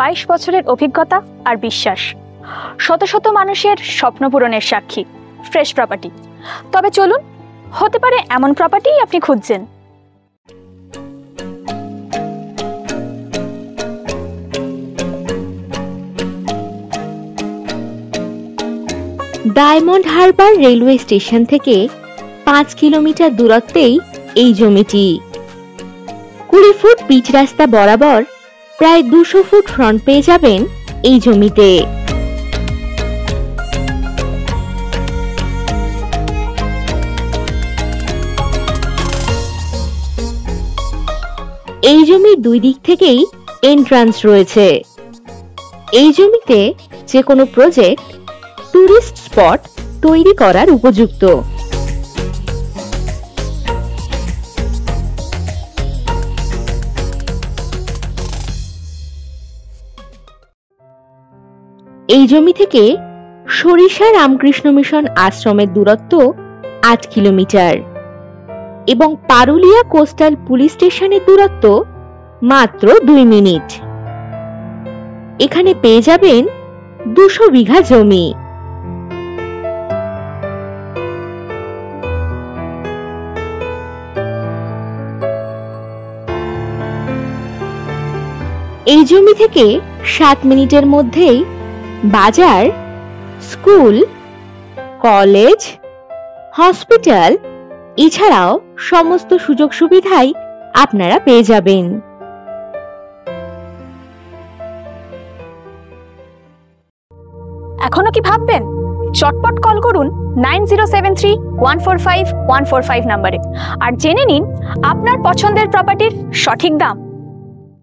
22 বছরের অভিজ্ঞতা আর বিশ্বাস, শত শত মানুষের স্বপ্ন পূরণের সাক্ষী। Fresh property. তবে চলুন, হতে পারে এমন প্রপার্টিই আপনি খুঁজছেন। ডায়মন্ড হারবার রেলওয়ে স্টেশন থেকে 5 কিলোমিটার দূরত্বেই এই জমিটি। 20 ফুট পিচ রাস্তা বরাবর প্রায় 200 ফুট ফ্রন্ট পেয়ে যাবেন এই জমিতে। এই জমির দুই দিক থেকেই এন্ট্রান্স রয়েছে। এই জমিতে যে কোনো প্রজেক্ট টুরিস্ট স্পট তৈরি করার উপযুক্ত। এই জমি থেকে সরিষা রামকৃষ্ণ মিশন আশ্রমের দূরত্ব 8 কিলোমিটার এবং পারুলিয়া কোস্টাল পুলিশ স্টেশনের দূরত্ব মাত্র 2 মিনিট। এখানে পেয়ে যাবেন 200 বিঘা জমি। এই জমি থেকে 7 মিনিটের মধ্যেই বাজার, স্কুল, কলেজ, হসপিটাল এছাড়াও সমস্ত সুযোগ সুবিধাই আপনারা পেয়ে যাবেন। এখনো কি ভাববেন? চটপট কল করুন 9073145145 নম্বরে আর জেনে নিন আপনার পছন্দের প্রপার্টির সঠিক দাম।